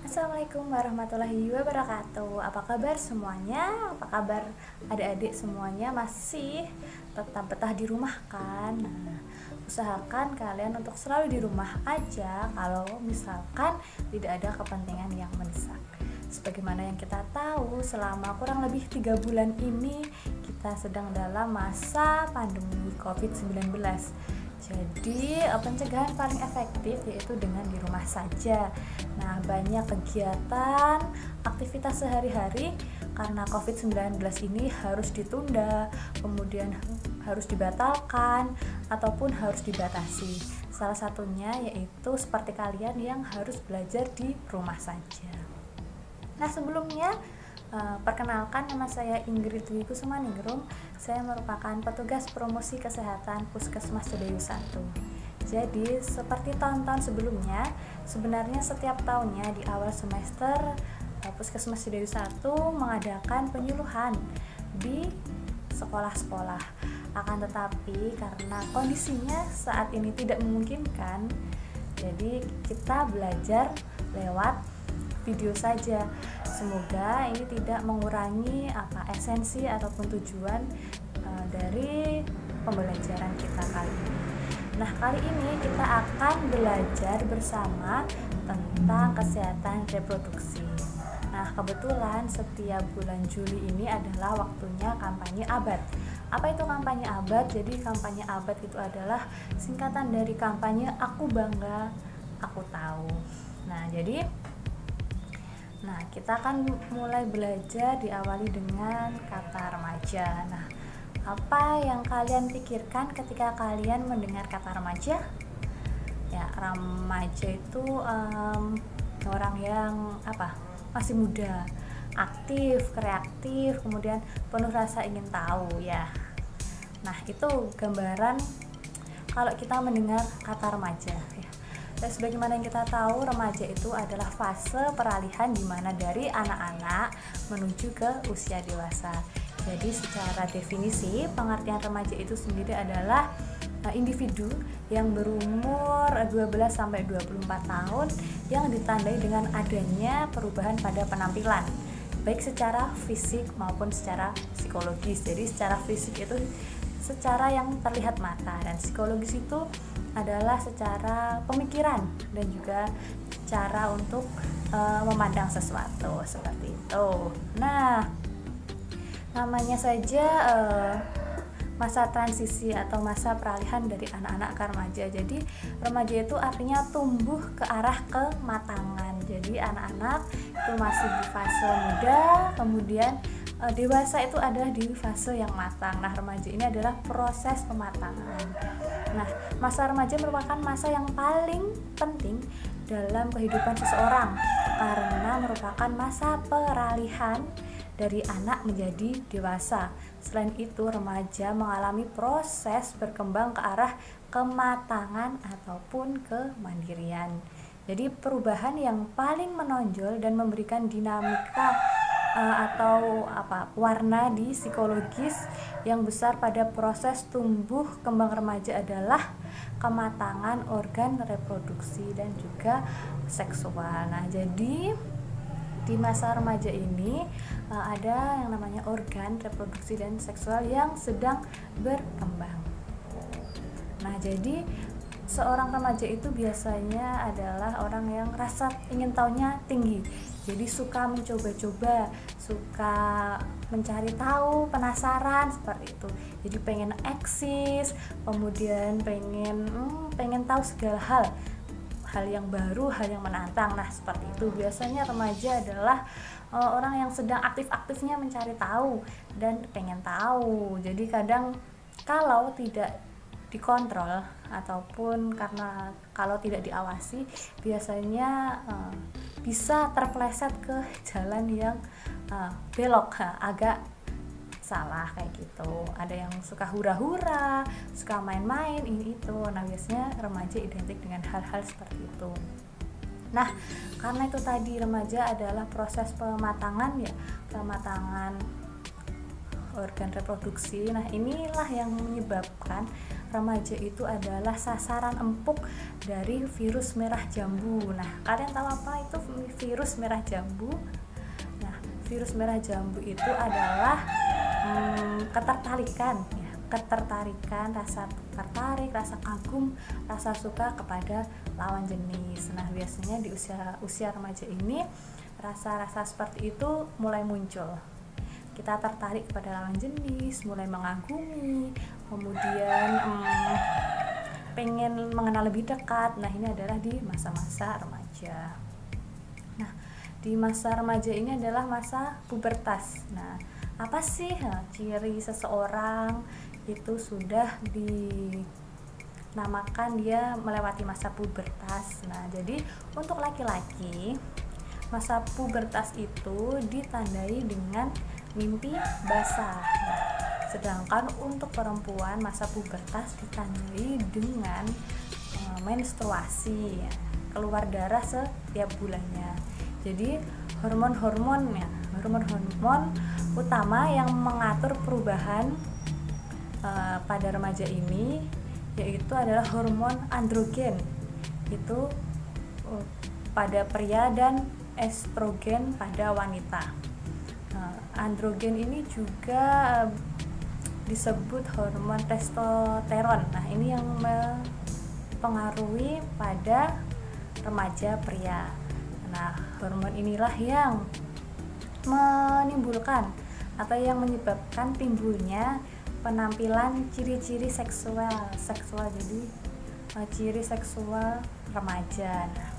Assalamualaikum warahmatullahi wabarakatuh. Apa kabar semuanya? Apa kabar adik-adik semuanya? Masih tetap betah di rumah kan? Nah, usahakan kalian untuk selalu di rumah aja kalau misalkan tidak ada kepentingan yang mendesak. Sebagaimana yang kita tahu, selama kurang lebih 3 bulan ini kita sedang dalam masa pandemi COVID-19. Jadi pencegahan paling efektif yaitu dengan di rumah saja. Nah, banyak kegiatan, aktivitas sehari-hari karena COVID-19 ini harus ditunda, kemudian harus dibatalkan ataupun harus dibatasi. Salah satunya yaitu seperti kalian yang harus belajar di rumah saja. Nah, sebelumnya perkenalkan, nama saya Ingrid Dwi Kusumaningrum. Saya merupakan petugas promosi kesehatan Puskesmas Cidayu 1. Jadi seperti tahun-tahun sebelumnya, sebenarnya setiap tahunnya di awal semester Puskesmas Cidayu 1 mengadakan penyuluhan di sekolah-sekolah. Akan tetapi karena kondisinya saat ini tidak memungkinkan, jadi kita belajar lewat video saja. Semoga ini tidak mengurangi esensi ataupun tujuan dari pembelajaran kita kali ini. Nah, kali ini kita akan belajar bersama tentang kesehatan reproduksi. Nah, kebetulan setiap bulan Juli ini adalah waktunya kampanye ABAD. Apa itu kampanye ABAD? Jadi kampanye ABAD itu adalah singkatan dari kampanye Aku Bangga, Aku Tahu. Nah, kita akan mulai belajar diawali dengan kata remaja. Nah, apa yang kalian pikirkan ketika kalian mendengar kata remaja? Ya, remaja itu orang yang masih muda, aktif, kreatif, kemudian penuh rasa ingin tahu ya. Nah, itu gambaran kalau kita mendengar kata remaja ya. Dan sebagaimana yang kita tahu, remaja itu adalah fase peralihan di mana dari anak-anak menuju ke usia dewasa. Jadi secara definisi, pengertian remaja itu sendiri adalah individu yang berumur 12 sampai 24 tahun yang ditandai dengan adanya perubahan pada penampilan, baik secara fisik maupun secara psikologis. Jadi secara fisik itu secara yang terlihat mata, dan psikologis itu adalah secara pemikiran dan juga cara untuk memandang sesuatu seperti itu. Nah, namanya saja masa transisi atau masa peralihan dari anak-anak ke remaja. Jadi remaja itu artinya tumbuh ke arah kematangan. Jadi anak-anak itu masih di fase muda, kemudian dewasa itu adalah di fase yang matang. Nah, remaja ini adalah proses pematangan. Nah, masa remaja merupakan masa yang paling penting dalam kehidupan seseorang karena merupakan masa peralihan dari anak menjadi dewasa. Selain itu, remaja mengalami proses berkembang ke arah kematangan ataupun kemandirian. Jadi perubahan yang paling menonjol dan memberikan dinamika warna di psikologis yang besar pada proses tumbuh kembang remaja adalah kematangan organ reproduksi dan juga seksual. Nah, jadi di masa remaja ini ada yang namanya organ reproduksi dan seksual yang sedang berkembang. Nah, jadi seorang remaja itu biasanya adalah orang yang rasa ingin tahunya tinggi. Jadi suka mencoba-coba, suka mencari tahu, penasaran seperti itu. Jadi pengen eksis, kemudian pengen tahu segala hal yang baru, hal yang menantang. Nah, seperti itu. Biasanya remaja adalah orang yang sedang aktif-aktifnya mencari tahu dan pengen tahu. Jadi kadang kalau tidak dikontrol ataupun karena kalau tidak diawasi, biasanya bisa terpeleset ke jalan yang belok, agak salah kayak gitu. Ada yang suka hura-hura, suka main-main ini itu. Nah, biasanya remaja identik dengan hal-hal seperti itu. Nah, karena itu tadi remaja adalah proses pematangan ya, pematangan organ reproduksi. Nah, inilah yang menyebabkan remaja itu adalah sasaran empuk dari virus merah jambu. Nah, kalian tahu apa itu virus merah jambu? Nah, virus merah jambu itu adalah ketertarikan, rasa tertarik, rasa kagum, rasa suka kepada lawan jenis. Nah, biasanya di usia remaja ini rasa-rasa seperti itu mulai muncul. Kita tertarik kepada lawan jenis, mulai mengagumi, kemudian pengen mengenal lebih dekat. Nah, ini adalah di masa-masa remaja. Nah, di masa remaja ini adalah masa pubertas. Nah, apa sih ciri seseorang itu sudah dinamakan dia melewati masa pubertas? Nah, jadi untuk laki-laki masa pubertas itu ditandai dengan mimpi basah. Nah, sedangkan untuk perempuan masa pubertas ditandai dengan menstruasi, keluar darah setiap bulannya. Jadi hormon-hormon utama yang mengatur perubahan pada remaja ini yaitu adalah hormon androgen, itu pada pria, dan estrogen pada wanita. Androgen ini juga disebut hormon testosteron. Nah, ini yang mempengaruhi pada remaja pria. Nah, hormon inilah yang menimbulkan atau yang menyebabkan timbulnya penampilan ciri-ciri seksual. Jadi ciri seksual remaja. Nah,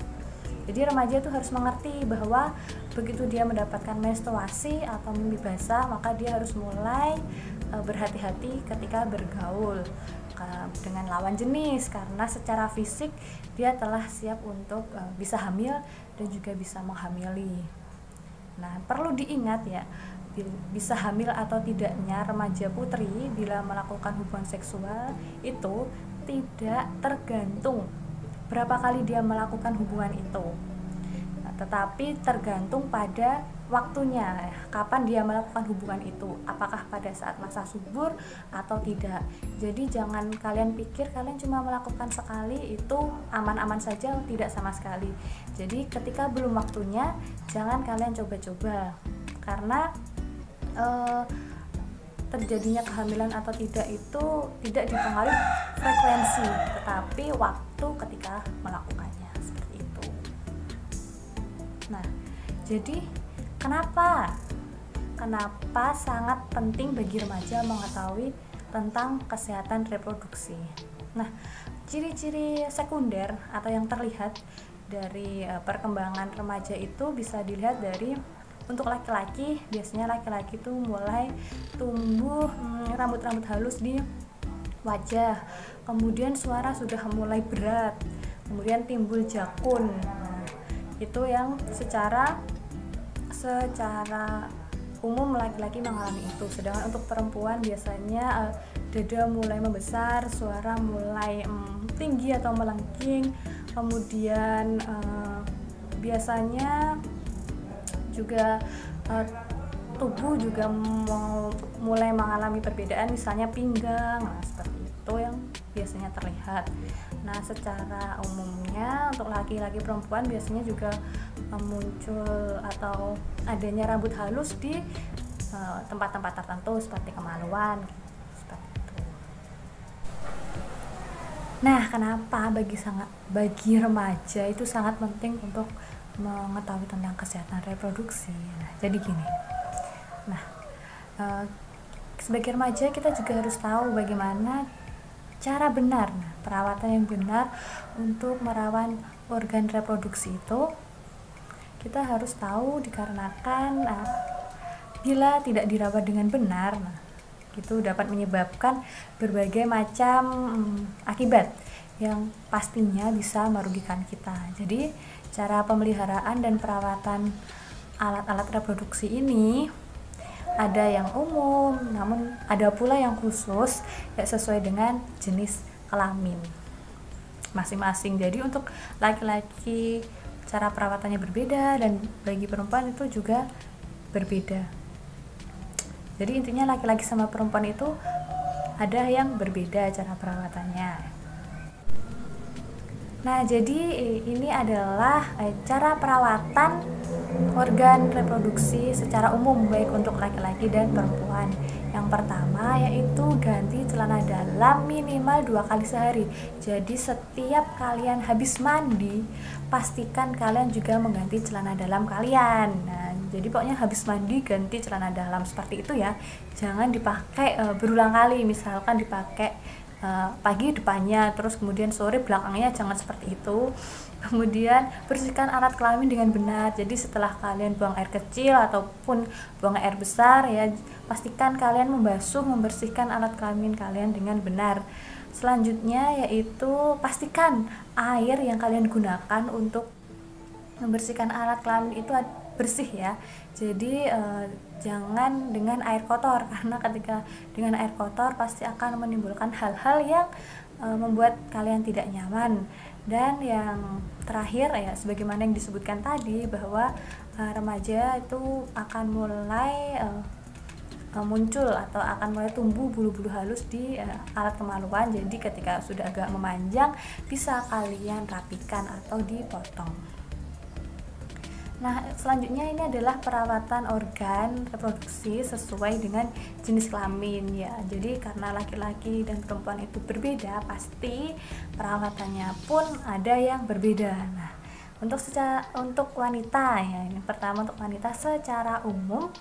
jadi remaja itu harus mengerti bahwa begitu dia mendapatkan menstruasi atau mimpi basah, maka dia harus mulai berhati-hati ketika bergaul dengan lawan jenis, karena secara fisik dia telah siap untuk bisa hamil dan juga bisa menghamili. Nah, perlu diingat ya, bisa hamil atau tidaknya remaja putri bila melakukan hubungan seksual itu tidak tergantung berapa kali dia melakukan hubungan itu, tetapi tergantung pada waktunya, kapan dia melakukan hubungan itu, apakah pada saat masa subur atau tidak. Jadi jangan kalian pikir kalian cuma melakukan sekali itu aman-aman saja, tidak sama sekali. Jadi ketika belum waktunya, jangan kalian coba-coba, karena terjadinya kehamilan atau tidak itu tidak dipengaruhi frekuensi, tetapi waktu ketika melakukannya, seperti itu. Nah, jadi kenapa sangat penting bagi remaja mengetahui tentang kesehatan reproduksi? Nah, ciri-ciri sekunder atau yang terlihat dari perkembangan remaja itu bisa dilihat dari, untuk laki-laki, biasanya laki-laki itu mulai tumbuh rambut-rambut halus di wajah, kemudian suara sudah mulai berat, kemudian timbul jakun. Nah, itu yang secara umum laki-laki mengalami itu. Sedangkan untuk perempuan biasanya dada mulai membesar, suara mulai tinggi atau melengking, kemudian biasanya juga tubuh juga mulai mengalami perbedaan, misalnya pinggang. Nah, seperti itu yang biasanya terlihat. Nah, secara umumnya untuk laki-laki perempuan biasanya juga muncul atau adanya rambut halus di tempat-tempat tertentu seperti kemaluan, seperti itu. Nah, kenapa bagi remaja itu sangat penting untuk mengetahui tentang kesehatan reproduksi? Nah, jadi gini. Nah, sebagai remaja kita juga harus tahu bagaimana cara benar, perawatan yang benar untuk merawat organ reproduksi itu. Kita harus tahu dikarenakan bila tidak dirawat dengan benar, itu dapat menyebabkan berbagai macam akibat yang pastinya bisa merugikan kita. Jadi cara pemeliharaan dan perawatan alat-alat reproduksi ini ada yang umum, namun ada pula yang khusus yang sesuai dengan jenis kelamin masing-masing. Jadi untuk laki-laki cara perawatannya berbeda dan bagi perempuan itu juga berbeda. Jadi intinya laki-laki sama perempuan itu ada yang berbeda cara perawatannya. Nah, jadi ini adalah cara perawatan organ reproduksi secara umum baik untuk laki-laki dan perempuan. Yang pertama yaitu ganti celana dalam minimal 2 kali sehari. Jadi setiap kalian habis mandi, pastikan kalian juga mengganti celana dalam kalian. Nah, jadi pokoknya habis mandi ganti celana dalam seperti itu ya. Jangan dipakai berulang kali, misalkan dipakai pagi depannya terus kemudian sore belakangnya, jangan seperti itu. Kemudian bersihkan alat kelamin dengan benar. Jadi setelah kalian buang air kecil ataupun buang air besar ya, pastikan kalian membersihkan alat kelamin kalian dengan benar. Selanjutnya yaitu pastikan air yang kalian gunakan untuk membersihkan alat kelamin itu bersih ya. Jadi jangan dengan air kotor, karena ketika dengan air kotor pasti akan menimbulkan hal-hal yang membuat kalian tidak nyaman. Dan yang terakhir ya, sebagaimana yang disebutkan tadi bahwa remaja itu akan mulai muncul atau akan mulai tumbuh bulu-bulu halus di alat kemaluan. Jadi ketika sudah agak memanjang bisa kalian rapikan atau dipotong. Nah, selanjutnya ini adalah perawatan organ reproduksi sesuai dengan jenis kelamin ya. Jadi karena laki-laki dan perempuan itu berbeda, pasti perawatannya pun ada yang berbeda. Nah, untuk wanita ya, ini pertama untuk wanita secara umum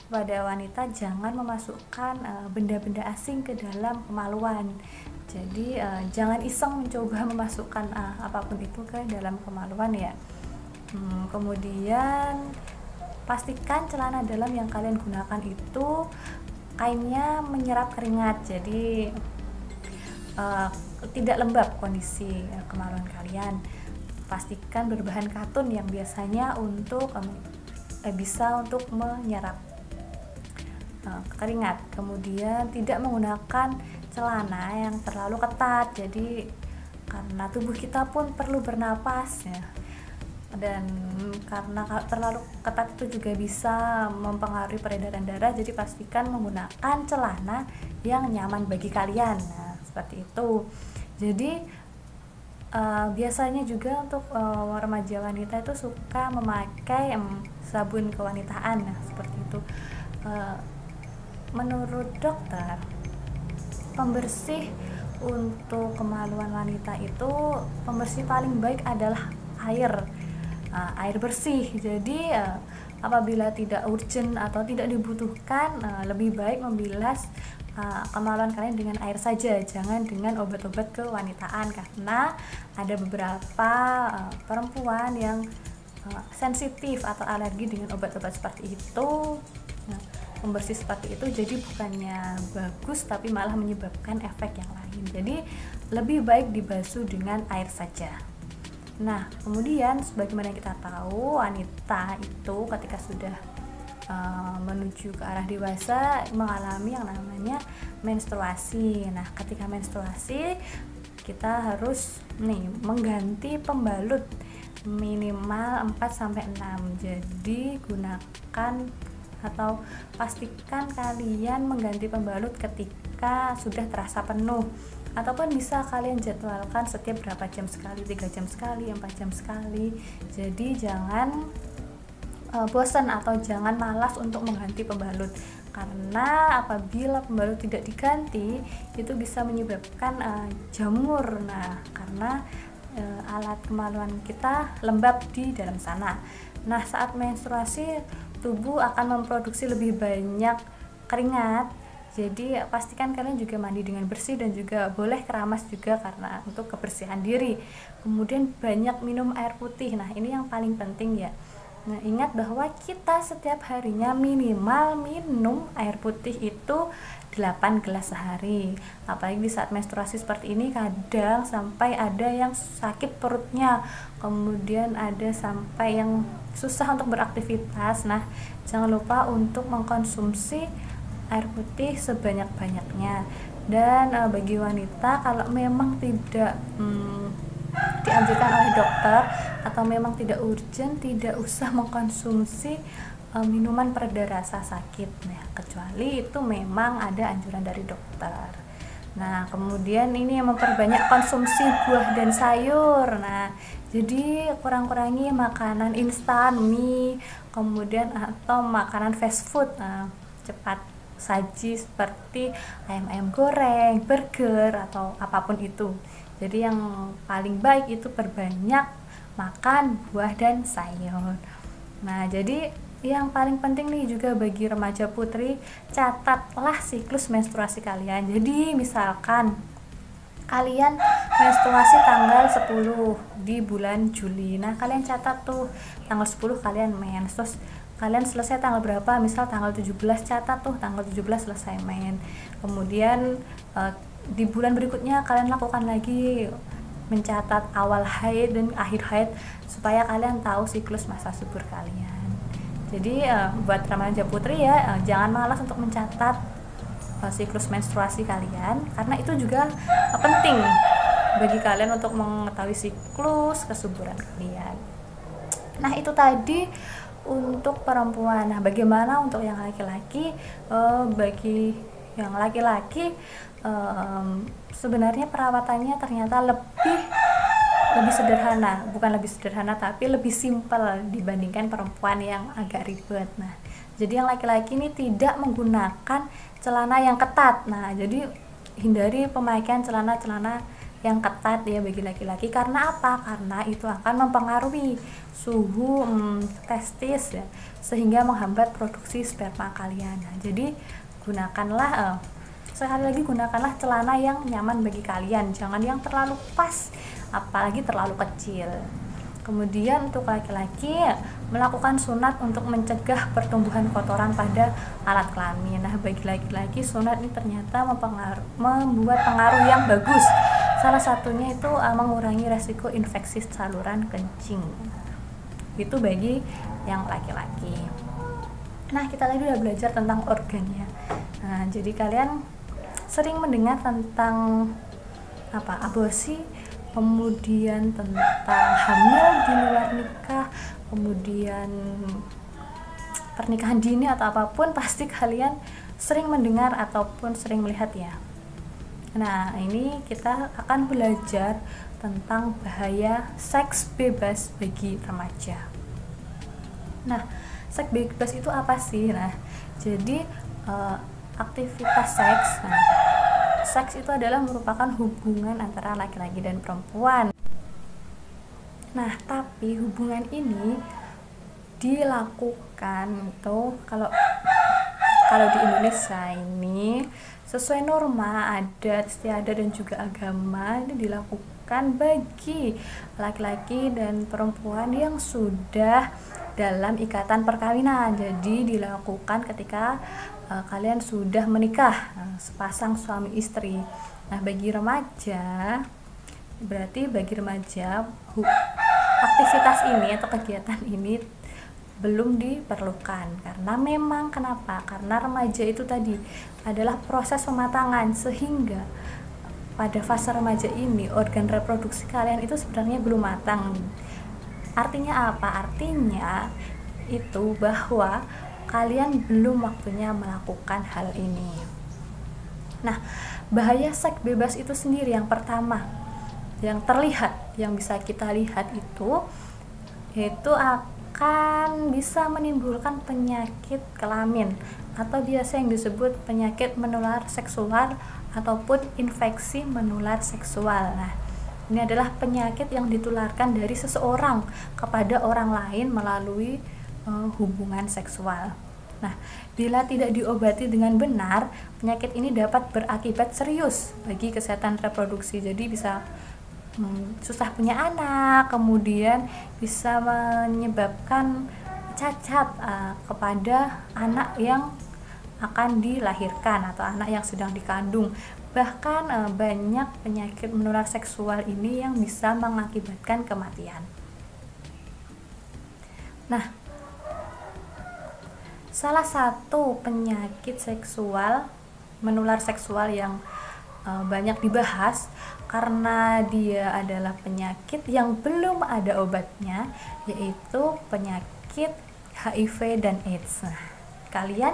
pada wanita jangan memasukkan benda-benda asing ke dalam kemaluan. Jadi jangan iseng mencoba memasukkan apapun itu ke dalam kemaluan ya. Kemudian pastikan celana dalam yang kalian gunakan itu kainnya menyerap keringat, jadi tidak lembab kondisi kemaluan kalian. Pastikan berbahan katun yang biasanya untuk bisa untuk menyerap keringat. Kemudian tidak menggunakan celana yang terlalu ketat, jadi karena tubuh kita pun perlu bernapas ya. Dan karena terlalu ketat itu juga bisa mempengaruhi peredaran darah, jadi pastikan menggunakan celana yang nyaman bagi kalian. Nah, seperti itu. Jadi biasanya juga untuk remaja wanita itu suka memakai sabun kewanitaan. Nah, seperti itu. Menurut dokter, pembersih untuk kemaluan wanita itu pembersih paling baik adalah air bersih. Jadi apabila tidak urgent atau tidak dibutuhkan, lebih baik membilas kemaluan kalian dengan air saja, jangan dengan obat-obat kewanitaan, karena ada beberapa perempuan yang sensitif atau alergi dengan obat-obat seperti itu. Pembersih seperti itu jadi bukannya bagus tapi malah menyebabkan efek yang lain. Jadi lebih baik dibasuh dengan air saja. Nah, kemudian sebagaimana kita tahu, wanita itu ketika sudah menuju ke arah dewasa mengalami yang namanya menstruasi. Nah, ketika menstruasi kita harus mengganti pembalut minimal 4-6. Jadi gunakan atau pastikan kalian mengganti pembalut ketika sudah terasa penuh, ataupun bisa kalian jadwalkan setiap berapa jam sekali, 3 jam sekali, 4 jam sekali. Jadi jangan bosan atau jangan malas untuk mengganti pembalut, karena apabila pembalut tidak diganti itu bisa menyebabkan jamur. Nah, karena alat kemaluan kita lembab di dalam sana. Nah, saat menstruasi tubuh akan memproduksi lebih banyak keringat. Jadi pastikan kalian juga mandi dengan bersih dan juga boleh keramas juga karena untuk kebersihan diri. Kemudian banyak minum air putih. Nah, ini yang paling penting ya. Nah, ingat bahwa kita setiap harinya minimal minum air putih itu 8 gelas sehari. Apalagi di saat menstruasi seperti ini kadang sampai ada yang sakit perutnya, kemudian ada sampai yang susah untuk beraktivitas. Nah, jangan lupa untuk mengkonsumsi air putih sebanyak-banyaknya. Dan bagi wanita kalau memang tidak dianjurkan oleh dokter atau memang tidak urgent, tidak usah mengkonsumsi minuman pereda rasa sakit, nah kecuali itu memang ada anjuran dari dokter. Nah kemudian ini yang memperbanyak konsumsi buah dan sayur. Nah jadi kurang-kurangi makanan instan, mie, kemudian atau makanan fast food, cepat saji seperti ayam-ayam goreng, burger atau apapun itu. Jadi yang paling baik itu perbanyak makan buah dan sayur. Nah jadi yang paling penting nih juga bagi remaja putri, catatlah siklus menstruasi kalian. Jadi misalkan kalian menstruasi tanggal 10 di bulan Juli. Nah, kalian catat tuh tanggal 10 kalian mens. Terus kalian selesai tanggal berapa? Misal tanggal 17, catat tuh tanggal 17 selesai mens. Kemudian di bulan berikutnya kalian lakukan lagi mencatat awal haid dan akhir haid supaya kalian tahu siklus masa subur kalian. Jadi buat remaja putri ya, jangan malas untuk mencatat siklus menstruasi kalian, karena itu juga penting bagi kalian untuk mengetahui siklus kesuburan kalian. Nah itu tadi untuk perempuan. Nah bagaimana untuk yang laki-laki? Bagi yang laki-laki sebenarnya perawatannya ternyata lebih sederhana, bukan lebih sederhana tapi lebih simpel dibandingkan perempuan yang agak ribet. Nah jadi yang laki-laki ini tidak menggunakan celana yang ketat. Nah jadi hindari pemakaian celana-celana yang ketat ya bagi laki-laki. Karena apa? Karena itu akan mempengaruhi suhu testis ya, sehingga menghambat produksi sperma kalian. Nah jadi gunakanlah sekali lagi gunakanlah celana yang nyaman bagi kalian, jangan yang terlalu pas apalagi terlalu kecil. Kemudian untuk laki-laki melakukan sunat untuk mencegah pertumbuhan kotoran pada alat kelamin. Nah bagi laki-laki sunat ini ternyata membuat pengaruh yang bagus. Salah satunya itu mengurangi resiko infeksi saluran kencing. Itu bagi yang laki-laki. Nah kita tadi udah belajar tentang organnya. Nah jadi kalian sering mendengar tentang aborsi, kemudian tentang hamil di luar nikah, kemudian pernikahan dini atau apapun, pasti kalian sering mendengar ataupun sering melihat ya. Nah ini kita akan belajar tentang bahaya seks bebas bagi remaja. Nah seks bebas itu apa sih? Nah jadi aktivitas seks. Nah, seks itu adalah merupakan hubungan antara laki-laki dan perempuan. Nah, tapi hubungan ini dilakukan tuh kalau di Indonesia ini sesuai norma, adat istiadat dan juga agama, ini dilakukan bagi laki-laki dan perempuan yang sudah dalam ikatan perkawinan. Jadi dilakukan ketika kalian sudah menikah, sepasang suami istri. Nah bagi remaja, berarti bagi remaja aktivitas ini atau kegiatan ini belum diperlukan. Karena memang kenapa? Karena remaja itu tadi adalah proses pematangan, sehingga pada fase remaja ini organ reproduksi kalian itu sebenarnya belum matang. Artinya apa? Artinya itu bahwa kalian belum waktunya melakukan hal ini. Nah, bahaya seks bebas itu sendiri yang pertama, yang terlihat, yang bisa kita lihat itu akan bisa menimbulkan penyakit kelamin atau biasa yang disebut penyakit menular seksual ataupun infeksi menular seksual. Nah, ini adalah penyakit yang ditularkan dari seseorang kepada orang lain melalui hubungan seksual. Nah, bila tidak diobati dengan benar, penyakit ini dapat berakibat serius bagi kesehatan reproduksi. Jadi bisa susah punya anak, kemudian bisa menyebabkan cacat kepada anak yang akan dilahirkan atau anak yang sedang dikandung. Bahkan banyak penyakit menular seksual ini yang bisa mengakibatkan kematian. Nah, salah satu penyakit seksual menular seksual yang banyak dibahas karena dia adalah penyakit yang belum ada obatnya, yaitu penyakit HIV dan AIDS. Nah, kalian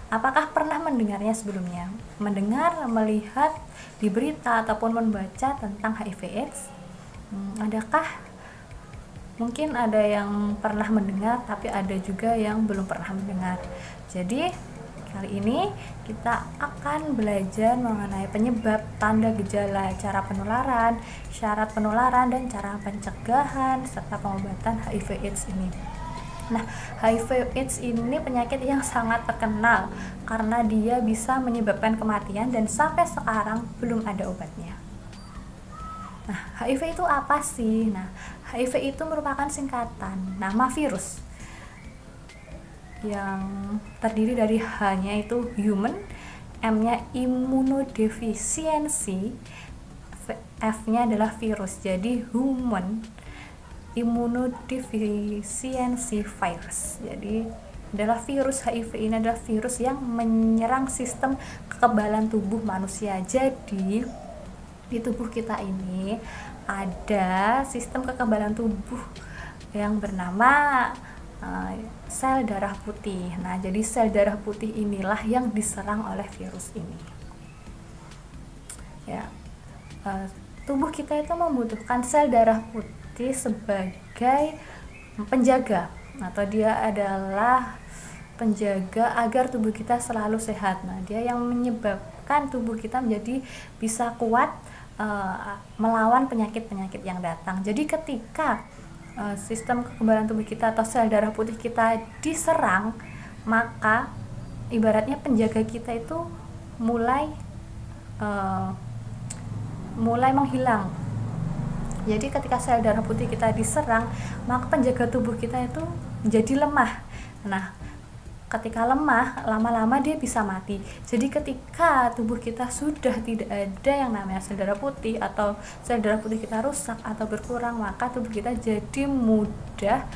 apakah pernah mendengarnya sebelumnya? Mendengar, melihat di berita ataupun membaca tentang HIV/AIDS? Adakah mungkin ada yang pernah mendengar, tapi ada juga yang belum pernah mendengar. Jadi kali ini kita akan belajar mengenai penyebab, tanda gejala, cara penularan, syarat penularan, dan cara pencegahan serta pengobatan HIV/AIDS ini. Nah, HIV/AIDS ini penyakit yang sangat terkenal karena dia bisa menyebabkan kematian dan sampai sekarang belum ada obatnya. Nah, HIV itu apa sih? Nah, HIV itu merupakan singkatan nama virus yang terdiri dari H-nya itu human, M-nya immunodeficiency, F-nya adalah virus. Jadi human immunodeficiency virus. Jadi adalah virus HIV ini adalah virus yang menyerang sistem kekebalan tubuh manusia. Jadi di tubuh kita ini ada sistem kekebalan tubuh yang bernama sel darah putih. Nah, jadi sel darah putih inilah yang diserang oleh virus ini. Ya, tubuh kita itu membutuhkan sel darah putih sebagai penjaga, atau dia adalah penjaga agar tubuh kita selalu sehat. Nah, dia yang menyebabkan tubuh kita menjadi bisa kuat melawan penyakit-penyakit yang datang. Jadi ketika sistem kekebalan tubuh kita atau sel darah putih kita diserang, maka ibaratnya penjaga kita itu mulai menghilang. Jadi ketika sel darah putih kita diserang, maka penjaga tubuh kita itu menjadi lemah. Nah, ketika lemah, lama-lama dia bisa mati. Jadi ketika tubuh kita sudah tidak ada yang namanya sel darah putih, atau sel darah putih kita rusak atau berkurang, maka tubuh kita jadi mudah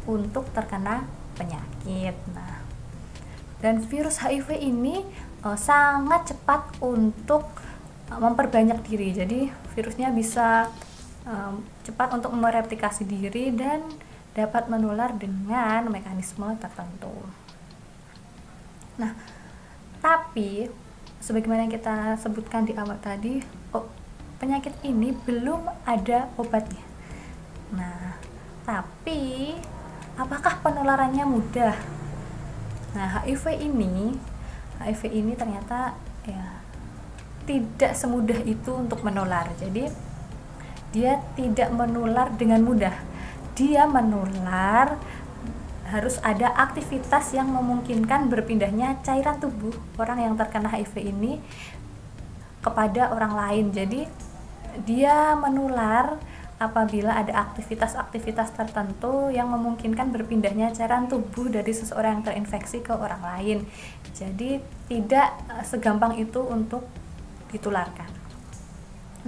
untuk terkena penyakit. Nah, dan virus HIV ini sangat cepat untuk memperbanyak diri. Jadi virusnya bisa cepat untuk mereplikasi diri dan dapat menular dengan mekanisme tertentu. Nah, tapi sebagaimana yang kita sebutkan di awal tadi, penyakit ini belum ada obatnya. Nah, tapi apakah penularannya mudah? Nah, HIV ini ternyata ya tidak semudah itu untuk menular. Jadi dia tidak menular dengan mudah. Dia menular harus ada aktivitas yang memungkinkan berpindahnya cairan tubuh orang yang terkena HIV ini kepada orang lain. Jadi dia menular apabila ada aktivitas-aktivitas tertentu yang memungkinkan berpindahnya cairan tubuh dari seseorang yang terinfeksi ke orang lain. Jadi tidak segampang itu untuk ditularkan.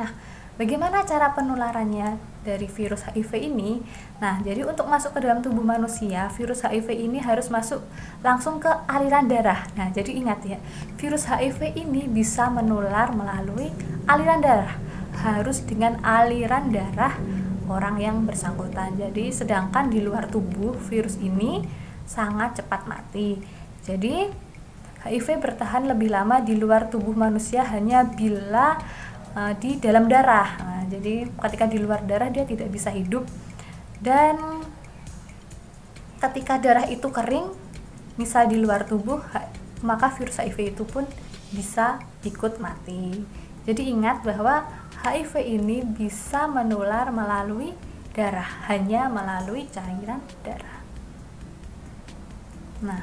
Nah, bagaimana cara penularannya dari virus HIV ini? Nah, jadi untuk masuk ke dalam tubuh manusia, virus HIV ini harus masuk langsung ke aliran darah. Nah, jadi ingat ya, virus HIV ini bisa menular melalui aliran darah. Harus dengan aliran darah orang yang bersangkutan. Jadi, sedangkan di luar tubuh, virus ini sangat cepat mati. Jadi, HIV bertahan lebih lama di luar tubuh manusia hanya bila di dalam darah. Nah, jadi ketika di luar darah dia tidak bisa hidup, dan ketika darah itu kering, misal di luar tubuh, maka virus HIV itu pun bisa ikut mati. Jadi ingat bahwa HIV ini bisa menular melalui darah, hanya melalui cairan darah. Nah,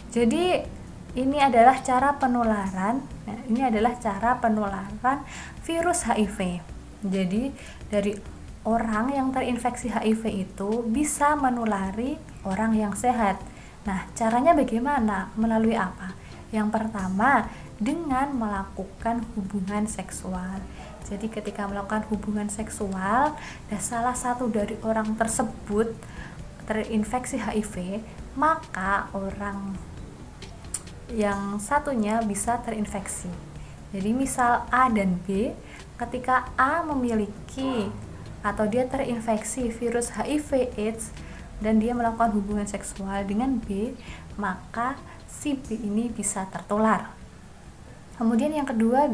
jadi ini adalah cara penularan. Nah, ini adalah cara penularan virus HIV. Jadi dari orang yang terinfeksi HIV itu bisa menulari orang yang sehat. Nah, caranya bagaimana? Melalui apa? Yang pertama, dengan melakukan hubungan seksual. Jadi ketika melakukan hubungan seksual dan salah satu dari orang tersebut terinfeksi HIV, maka orang yang satunya bisa terinfeksi. Jadi misal A dan B, ketika A memiliki atau dia terinfeksi virus HIV/AIDS, dan dia melakukan hubungan seksual dengan B, maka si B ini bisa tertular. Kemudian yang kedua,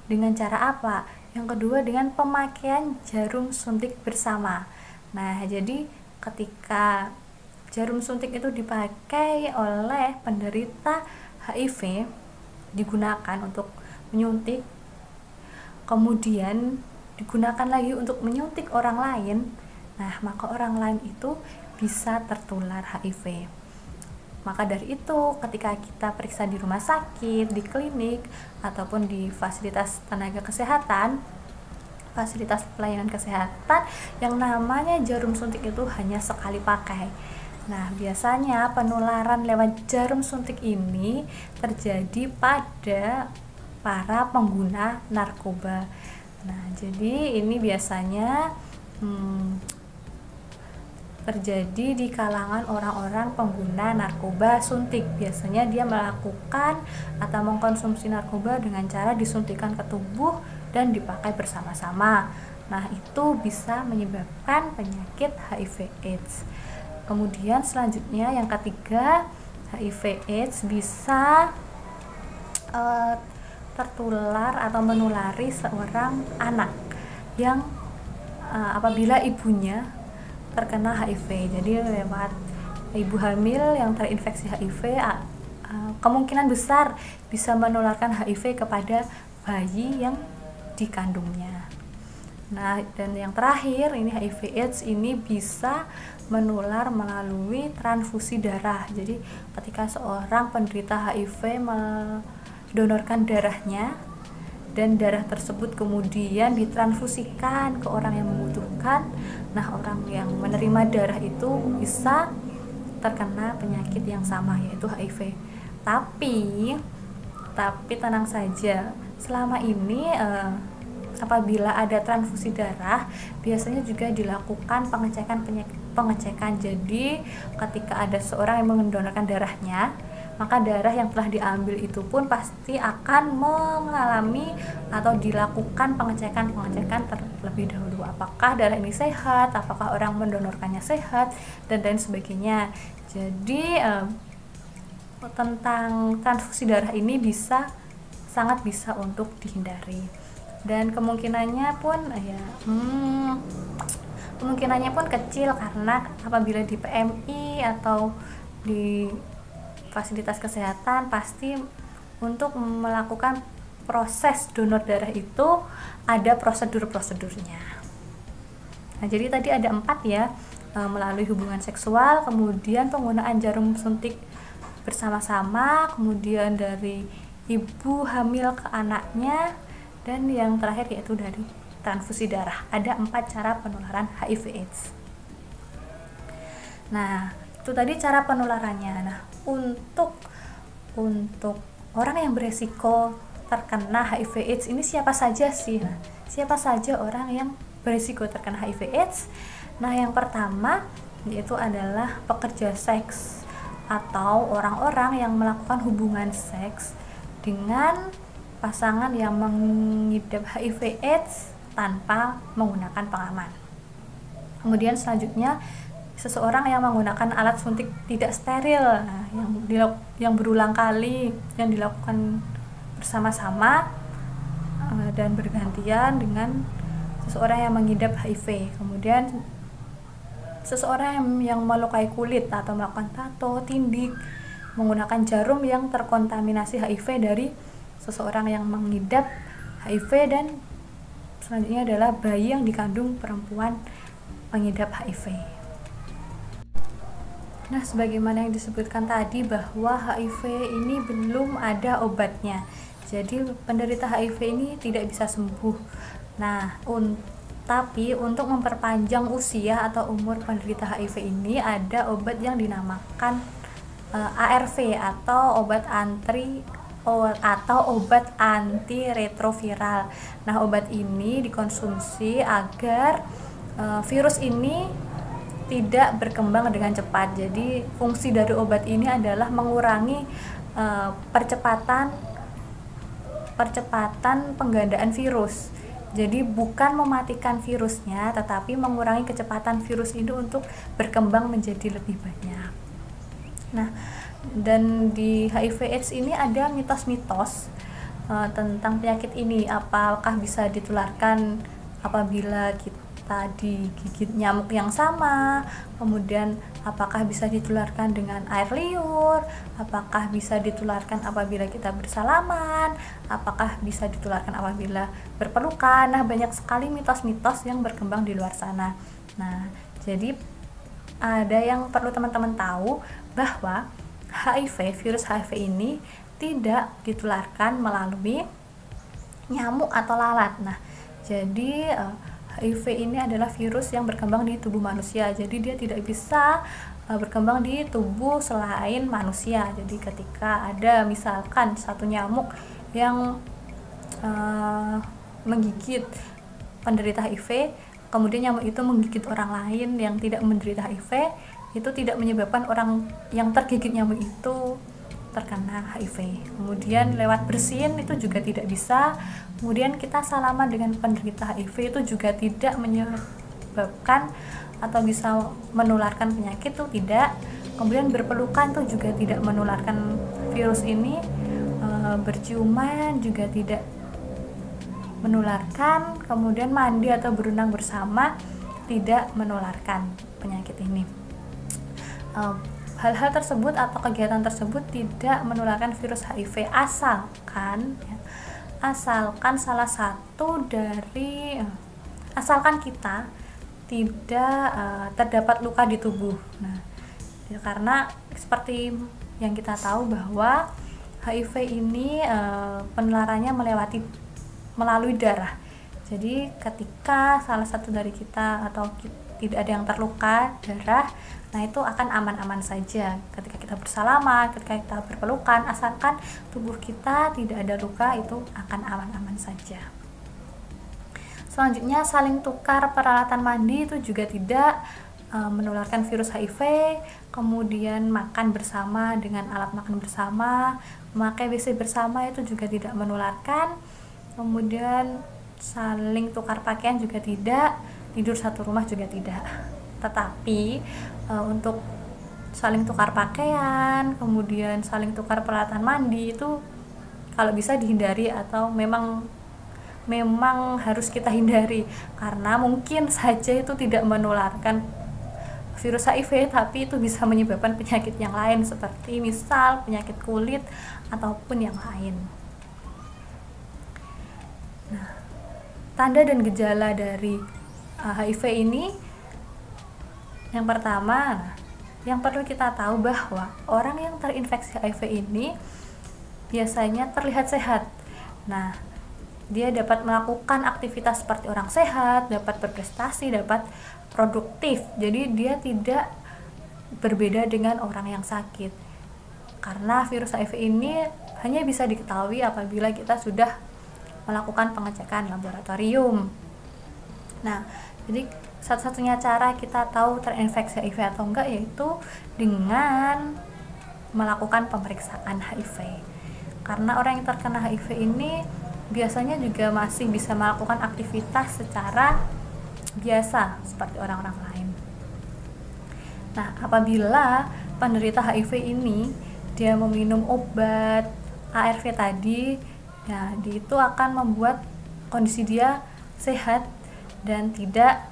dengan cara apa? Yang kedua dengan pemakaian jarum suntik bersama. Nah, jadi ketika jarum suntik itu dipakai oleh penderita HIV, digunakan untuk menyuntik, kemudian digunakan lagi untuk menyuntik orang lain, nah maka orang lain itu bisa tertular HIV. Maka dari itu ketika kita periksa di rumah sakit, di klinik, ataupun di fasilitas tenaga kesehatan, fasilitas pelayanan kesehatan, yang namanya jarum suntik itu hanya sekali pakai. Nah, biasanya penularan lewat jarum suntik ini terjadi pada para pengguna narkoba. Nah, jadi ini biasanya terjadi di kalangan orang-orang pengguna narkoba suntik. Biasanya dia melakukan atau mengkonsumsi narkoba dengan cara disuntikkan ke tubuh dan dipakai bersama-sama. Nah, itu bisa menyebabkan penyakit HIV/AIDS. Kemudian selanjutnya yang ketiga, HIV/AIDS bisa tertular atau menulari seorang anak yang apabila ibunya terkena HIV. Jadi lewat ibu hamil yang terinfeksi HIV, kemungkinan besar bisa menularkan HIV kepada bayi yang dikandungnya. Nah, dan yang terakhir ini HIV/AIDS ini bisa menular melalui transfusi darah. Jadi ketika seorang penderita HIV mendonorkan darahnya dan darah tersebut kemudian ditransfusikan ke orang yang membutuhkan, nah orang yang menerima darah itu bisa terkena penyakit yang sama, yaitu HIV. Tapi tenang saja, selama ini apabila ada transfusi darah biasanya juga dilakukan pengecekan. Jadi ketika ada seorang yang mendonorkan darahnya, maka darah yang telah diambil itu pun pasti akan mengalami atau dilakukan pengecekan terlebih dahulu. Apakah darah ini sehat, apakah orang mendonorkannya sehat, dan lain sebagainya. Jadi tentang transfusi darah ini sangat bisa untuk dihindari. Dan kemungkinannya pun kecil, karena apabila di PMI atau di fasilitas kesehatan pasti untuk melakukan proses donor darah itu ada prosedurnya. Nah, jadi tadi ada 4 ya, melalui hubungan seksual, kemudian penggunaan jarum suntik bersama-sama, kemudian dari ibu hamil ke anaknya, dan yang terakhir yaitu dari transfusi darah. Ada 4 cara penularan HIV/AIDS. Nah, itu tadi cara penularannya. Nah, untuk orang yang beresiko terkena HIV/AIDS ini siapa saja sih? Nah, siapa saja orang yang beresiko terkena HIV/AIDS? Nah, yang pertama yaitu adalah pekerja seks atau orang-orang yang melakukan hubungan seks dengan pasangan yang mengidap HIV/AIDS tanpa menggunakan pengaman. Kemudian selanjutnya seseorang yang menggunakan alat suntik tidak steril, yang berulang kali yang dilakukan bersama-sama dan bergantian dengan seseorang yang mengidap HIV. Kemudian seseorang yang melukai kulit atau melakukan tato, tindik, menggunakan jarum yang terkontaminasi HIV dari seseorang yang mengidap HIV, dan selanjutnya adalah bayi yang dikandung perempuan pengidap HIV. Nah, sebagaimana yang disebutkan tadi bahwa HIV ini belum ada obatnya. Jadi penderita HIV ini tidak bisa sembuh. Nah, tapi untuk memperpanjang usia atau umur penderita HIV ini ada obat yang dinamakan ARV atau obat antiretroviral. Nah, obat ini dikonsumsi agar virus ini tidak berkembang dengan cepat. Jadi fungsi dari obat ini adalah mengurangi percepatan penggandaan virus. Jadi bukan mematikan virusnya, tetapi mengurangi kecepatan virus ini untuk berkembang menjadi lebih banyak. Nah, dan di HIV/AIDS ini ada mitos-mitos tentang penyakit ini. Apakah bisa ditularkan apabila kita digigit nyamuk yang sama, kemudian apakah bisa ditularkan dengan air liur, apakah bisa ditularkan apabila kita bersalaman, apakah bisa ditularkan apabila berpelukan. Nah, banyak sekali mitos-mitos yang berkembang di luar sana. Nah, jadi ada yang perlu teman-teman tahu, bahwa virus HIV ini tidak ditularkan melalui nyamuk atau lalat. Nah, jadi HIV ini adalah virus yang berkembang di tubuh manusia, jadi dia tidak bisa berkembang di tubuh selain manusia. Jadi ketika ada misalkan satu nyamuk yang menggigit penderita HIV, kemudian nyamuk itu menggigit orang lain yang tidak menderita HIV, itu tidak menyebabkan orang yang tergigit nyamuk itu terkena HIV. Kemudian lewat bersin itu juga tidak bisa. Kemudian kita salaman dengan penderita HIV itu juga tidak menyebabkan atau bisa menularkan penyakit, itu tidak. Kemudian berpelukan itu juga tidak menularkan virus ini. Berciuman juga tidak menularkan. Kemudian mandi atau berenang bersama tidak menularkan penyakit ini. Hal-hal tersebut atau kegiatan tersebut tidak menularkan virus HIV asalkan salah satu dari asalkan kita tidak terdapat luka di tubuh. Nah, ya, karena seperti yang kita tahu bahwa HIV ini penularannya melalui darah. Jadi ketika salah satu dari kita atau tidak ada yang terluka darah, nah itu akan aman-aman saja ketika kita bersalaman, ketika kita berpelukan, asalkan tubuh kita tidak ada luka, itu akan aman-aman saja. Selanjutnya, saling tukar peralatan mandi itu juga tidak menularkan virus HIV. Kemudian makan bersama dengan alat makan bersama, memakai WC bersama itu juga tidak menularkan. Kemudian saling tukar pakaian juga tidak, tidur satu rumah juga tidak. Tetapi untuk saling tukar pakaian, kemudian saling tukar peralatan mandi itu kalau bisa dihindari, atau memang harus kita hindari, karena mungkin saja itu tidak menularkan virus HIV, tapi itu bisa menyebabkan penyakit yang lain, seperti misal penyakit kulit ataupun yang lain. Nah, tanda dan gejala dari HIV ini, yang pertama, yang perlu kita tahu bahwa orang yang terinfeksi HIV ini biasanya terlihat sehat. Nah, dia dapat melakukan aktivitas seperti orang sehat, dapat berprestasi, dapat produktif. Jadi dia tidak berbeda dengan orang yang sakit. Karena virus HIV ini hanya bisa diketahui apabila kita sudah melakukan pengecekan laboratorium. Nah, jadi satu-satunya cara kita tahu terinfeksi HIV atau enggak yaitu dengan melakukan pemeriksaan HIV. Karena orang yang terkena HIV ini biasanya juga masih bisa melakukan aktivitas secara biasa seperti orang-orang lain. Nah, apabila penderita HIV ini dia meminum obat ARV tadi, ya, itu akan membuat kondisi dia sehat dan tidak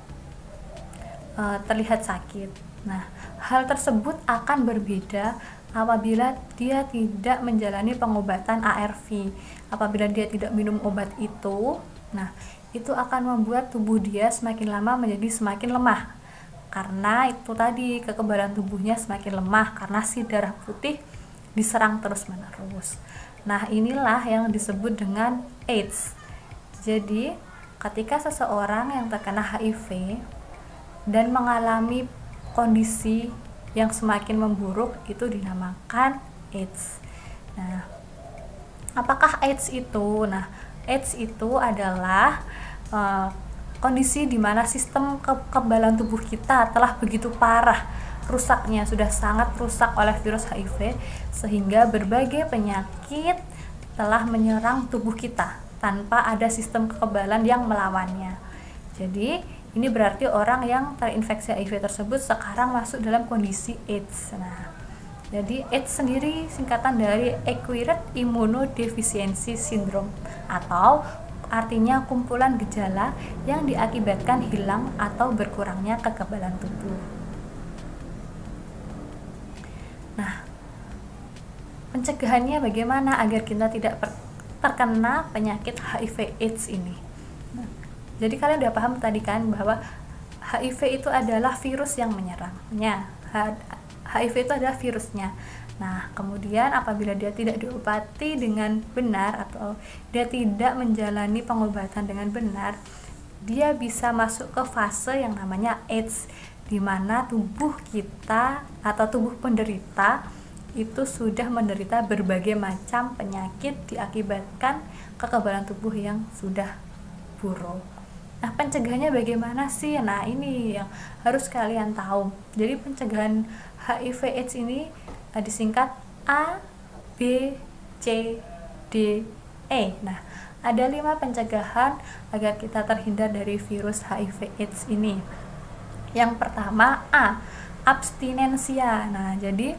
terlihat sakit. Nah, hal tersebut akan berbeda apabila dia tidak menjalani pengobatan ARV. Apabila dia tidak minum obat itu, nah, itu akan membuat tubuh dia semakin lama menjadi semakin lemah. Karena itu tadi, kekebalan tubuhnya semakin lemah karena si darah putih diserang terus-menerus. Nah, inilah yang disebut dengan AIDS. Jadi, ketika seseorang yang terkena HIV dan mengalami kondisi yang semakin memburuk, itu dinamakan AIDS. Nah, apakah AIDS itu? Nah, AIDS itu adalah kondisi di mana sistem kekebalan tubuh kita telah begitu parah rusaknya, sudah sangat rusak oleh virus HIV, sehingga berbagai penyakit telah menyerang tubuh kita. tanpa ada sistem kekebalan yang melawannya. Jadi ini berarti orang yang terinfeksi HIV tersebut sekarang masuk dalam kondisi AIDS. Nah, jadi AIDS sendiri singkatan dari Acquired Immunodeficiency Syndrome, atau artinya kumpulan gejala yang diakibatkan hilang atau berkurangnya kekebalan tubuh. Nah, pencegahannya bagaimana agar kita tidak terkena penyakit HIV AIDS ini? Nah, jadi kalian udah paham tadi kan bahwa HIV itu adalah virus yang menyerangnya. HIV itu adalah virusnya. Nah, kemudian apabila dia tidak diobati dengan benar atau dia tidak menjalani pengobatan dengan benar, dia bisa masuk ke fase yang namanya AIDS, di mana tubuh kita atau tubuh penderita itu sudah menderita berbagai macam penyakit diakibatkan kekebalan tubuh yang sudah buruk. Nah, pencegahannya bagaimana sih? Nah, ini yang harus kalian tahu. Jadi pencegahan HIV AIDS ini disingkat A, B, C, D, E. Nah, ada 5 pencegahan agar kita terhindar dari virus HIV AIDS ini. Yang pertama, A, abstinensia. Nah, jadi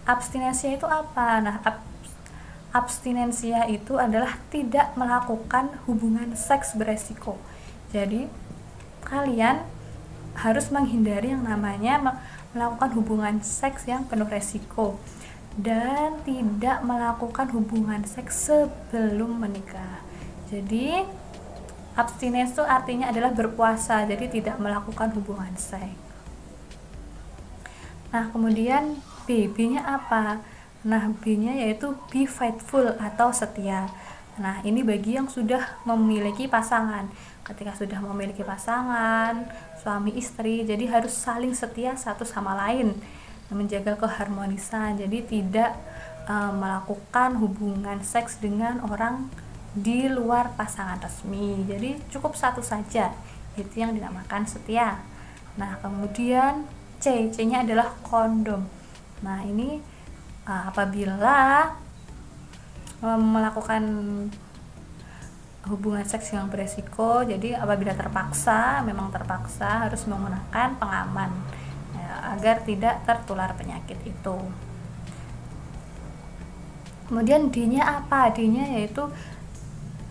abstinensia itu apa? Nah, abstinensia itu adalah tidak melakukan hubungan seks beresiko. Jadi kalian harus menghindari yang namanya melakukan hubungan seks yang penuh resiko dan tidak melakukan hubungan seks sebelum menikah. Jadi abstinens itu artinya adalah berpuasa, jadi tidak melakukan hubungan seks. Nah, kemudian B-nya apa? Nah, B-nya yaitu be faithful atau setia. Nah, ini bagi yang sudah memiliki pasangan. Ketika sudah memiliki pasangan, suami istri, jadi harus saling setia satu sama lain, menjaga keharmonisan. Jadi tidak melakukan hubungan seks dengan orang di luar pasangan resmi. Jadi cukup satu saja, itu yang dinamakan setia. Nah, kemudian C-nya adalah kondom. Nah, ini apabila melakukan hubungan seks yang beresiko, jadi apabila memang terpaksa harus menggunakan pengaman ya, agar tidak tertular penyakit itu. Kemudian D-nya apa? D-nya yaitu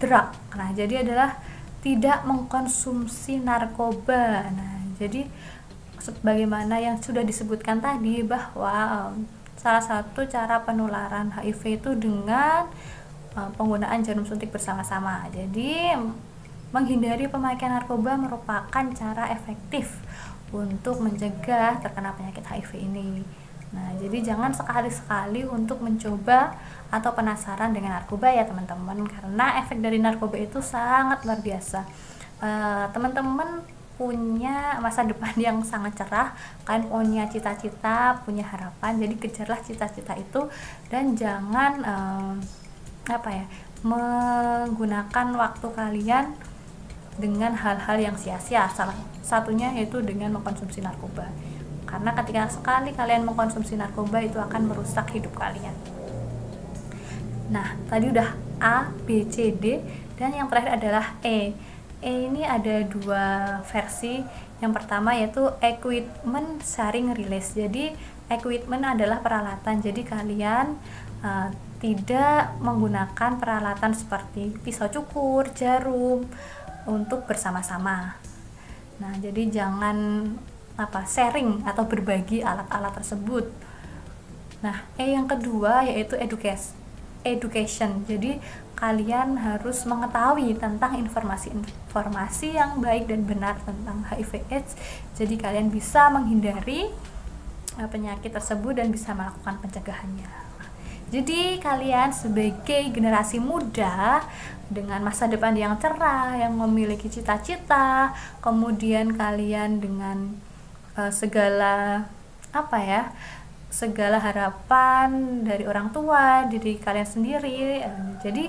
drug. Nah, jadi adalah tidak mengkonsumsi narkoba. Nah, jadi sebagaimana yang sudah disebutkan tadi bahwa salah satu cara penularan HIV itu dengan penggunaan jarum suntik bersama-sama. Jadi menghindari pemakaian narkoba merupakan cara efektif untuk mencegah terkena penyakit HIV ini. Nah, jadi jangan sekali-sekali untuk mencoba atau penasaran dengan narkoba ya teman-teman, karena efek dari narkoba itu sangat luar biasa. Teman-teman punya masa depan yang sangat cerah, kalian punya cita-cita, punya harapan, jadi kejarlah cita-cita itu dan jangan menggunakan waktu kalian dengan hal-hal yang sia-sia. Salah satunya yaitu dengan mengkonsumsi narkoba, karena ketika sekali kalian mengkonsumsi narkoba itu akan merusak hidup kalian. Nah, tadi udah A, B, C, D, dan yang terakhir adalah E. Ini ada 2 versi. Yang pertama yaitu equipment sharing release. Jadi equipment adalah peralatan, jadi kalian tidak menggunakan peralatan seperti pisau cukur, jarum untuk bersama-sama. Nah, jadi jangan sharing atau berbagi alat-alat tersebut. Nah, yang kedua yaitu education. Jadi kalian harus mengetahui tentang informasi yang baik dan benar tentang HIV/AIDS. Jadi kalian bisa menghindari penyakit tersebut dan bisa melakukan pencegahannya. Jadi kalian sebagai generasi muda dengan masa depan yang cerah, yang memiliki cita-cita, kemudian kalian dengan segala harapan dari orang tua, diri kalian sendiri, jadi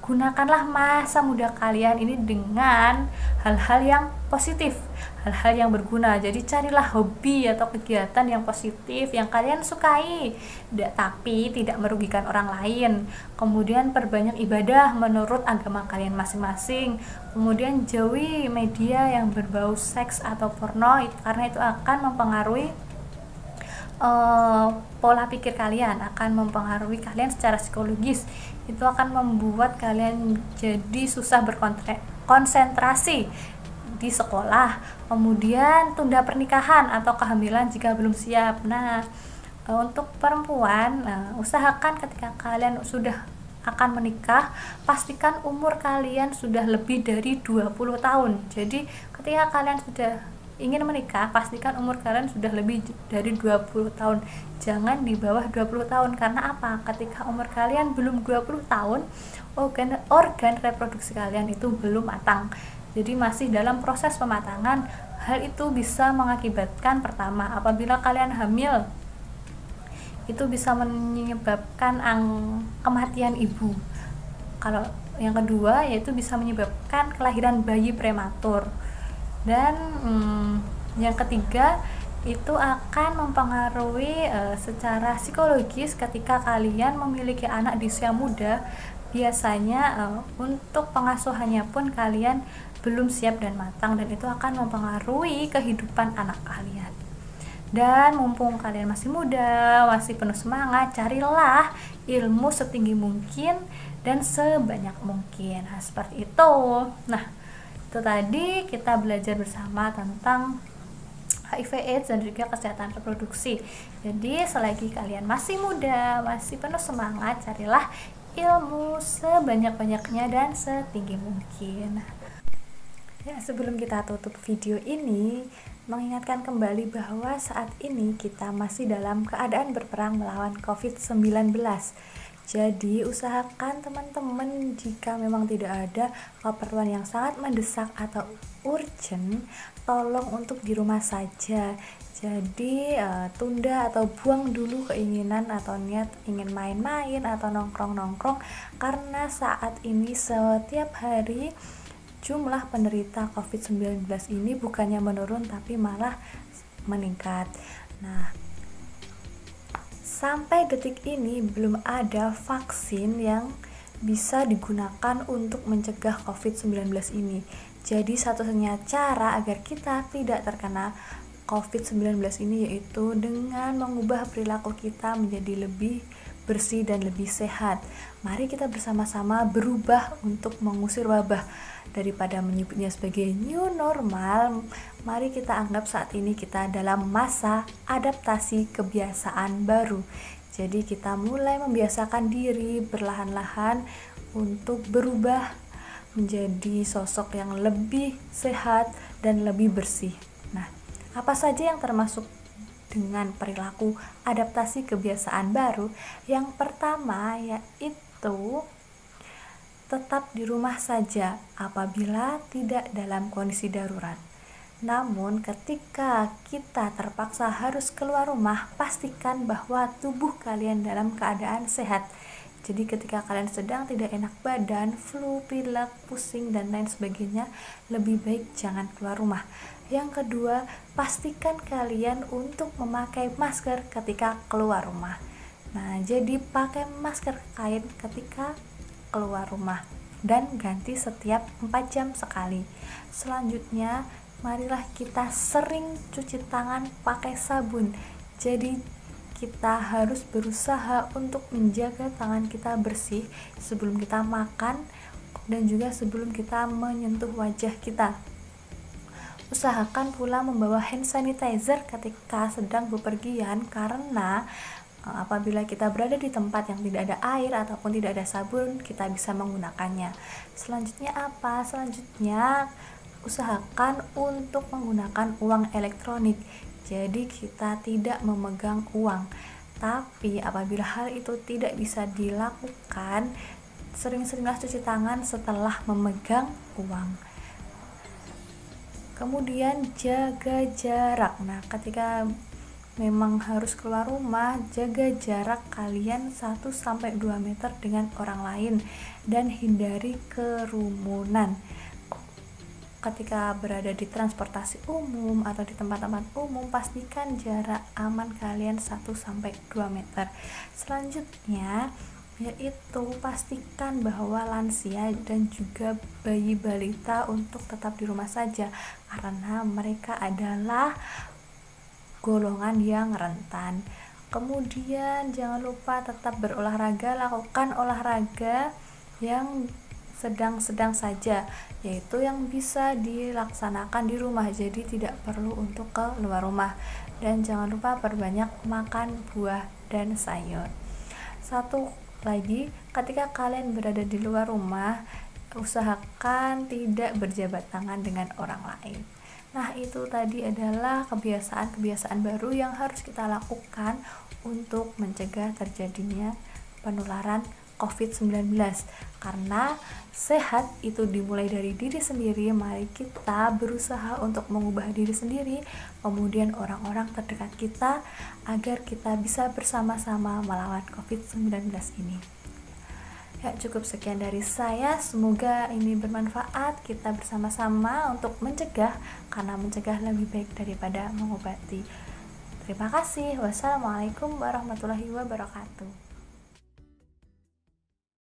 gunakanlah masa muda kalian ini dengan hal-hal yang positif, hal-hal yang berguna. Jadi carilah hobi atau kegiatan yang positif yang kalian sukai, tapi tidak merugikan orang lain. Kemudian perbanyak ibadah menurut agama kalian masing-masing. Kemudian jauhi media yang berbau seks atau porno, karena itu akan mempengaruhi pola pikir kalian, akan mempengaruhi kalian secara psikologis. Itu akan membuat kalian jadi susah berkonsentrasi di sekolah. Kemudian tunda pernikahan atau kehamilan jika belum siap. Nah, untuk perempuan, usahakan ketika kalian sudah akan menikah, pastikan umur kalian sudah lebih dari 20 tahun. Jadi ketika kalian sudah ingin menikah, pastikan umur kalian sudah lebih dari 20 tahun. Jangan di bawah 20 tahun. Karena apa? Ketika umur kalian belum 20 tahun, organ reproduksi kalian itu belum matang. Jadi masih dalam proses pematangan. Hal itu bisa mengakibatkan, pertama, apabila kalian hamil, itu bisa menyebabkan kematian ibu. Kalau yang kedua, yaitu bisa menyebabkan kelahiran bayi prematur. Dan yang ketiga, itu akan mempengaruhi secara psikologis ketika kalian memiliki anak di usia muda. Biasanya untuk pengasuhannya pun kalian belum siap dan matang, dan itu akan mempengaruhi kehidupan anak kalian. Dan mumpung kalian masih muda, masih penuh semangat, carilah ilmu setinggi mungkin dan sebanyak mungkin. Nah, seperti itu. Nah, itu tadi kita belajar bersama tentang HIV/AIDS dan juga kesehatan reproduksi. Jadi selagi kalian masih muda, masih penuh semangat, carilah ilmu sebanyak-banyaknya dan setinggi mungkin. Ya, sebelum kita tutup video ini, mengingatkan kembali bahwa saat ini kita masih dalam keadaan berperang melawan COVID-19. Jadi usahakan teman-teman, jika memang tidak ada keperluan yang sangat mendesak atau urgent, tolong untuk di rumah saja. Jadi tunda atau buang dulu keinginan atau niat ingin main-main atau nongkrong-nongkrong, karena saat ini setiap hari jumlah penderita COVID-19 ini bukannya menurun tapi malah meningkat. Nah, sampai detik ini belum ada vaksin yang bisa digunakan untuk mencegah COVID-19 ini. Jadi satu-satunya cara agar kita tidak terkena COVID-19 ini yaitu dengan mengubah perilaku kita menjadi lebih bersih dan lebih sehat. Mari kita bersama-sama berubah untuk mengusir wabah. Daripada menyebutnya sebagai new normal, mari kita anggap saat ini kita dalam masa adaptasi kebiasaan baru. Jadi kita mulai membiasakan diri perlahan-lahan untuk berubah menjadi sosok yang lebih sehat dan lebih bersih. Nah, apa saja yang termasuk dengan perilaku adaptasi kebiasaan baru? Yang pertama yaitu tetap di rumah saja apabila tidak dalam kondisi darurat. Namun ketika kita terpaksa harus keluar rumah, pastikan bahwa tubuh kalian dalam keadaan sehat. Jadi ketika kalian sedang tidak enak badan, flu, pilek, pusing, dan lain sebagainya, lebih baik jangan keluar rumah. Yang kedua, pastikan kalian untuk memakai masker ketika keluar rumah. Nah, jadi pakai masker kain ketika keluar rumah dan ganti setiap 4 jam sekali. Selanjutnya, marilah kita sering cuci tangan pakai sabun. Jadi kita harus berusaha untuk menjaga tangan kita bersih sebelum kita makan dan juga sebelum kita menyentuh wajah kita. Usahakan pula membawa hand sanitizer ketika sedang bepergian, karena apabila kita berada di tempat yang tidak ada air ataupun tidak ada sabun, kita bisa menggunakannya. Selanjutnya apa? Selanjutnya usahakan untuk menggunakan uang elektronik. Jadi kita tidak memegang uang. Tapi apabila hal itu tidak bisa dilakukan, sering-seringlah cuci tangan setelah memegang uang. Kemudian jaga jarak. Nah, ketika memang harus keluar rumah, jaga jarak kalian 1-2 meter dengan orang lain dan hindari kerumunan. Ketika berada di transportasi umum atau di tempat-tempat umum, pastikan jarak aman kalian 1-2 meter. Selanjutnya yaitu pastikan bahwa lansia dan juga bayi balita untuk tetap di rumah saja karena mereka adalah golongan yang rentan. Kemudian jangan lupa tetap berolahraga, lakukan olahraga yang sedang-sedang saja, yaitu yang bisa dilaksanakan di rumah, jadi tidak perlu untuk keluar rumah. Dan jangan lupa perbanyak makan buah dan sayur. Satu lagi, ketika kalian berada di luar rumah, usahakan tidak berjabat tangan dengan orang lain. Nah, itu tadi adalah kebiasaan-kebiasaan baru yang harus kita lakukan untuk mencegah terjadinya penularan COVID-19. Karena sehat itu dimulai dari diri sendiri, mari kita berusaha untuk mengubah diri sendiri, kemudian orang-orang terdekat kita, agar kita bisa bersama-sama melawan COVID-19 ini. Ya, cukup sekian dari saya. Semoga ini bermanfaat. Kita bersama-sama untuk mencegah, karena mencegah lebih baik daripada mengobati. Terima kasih. Wassalamualaikum warahmatullahi wabarakatuh.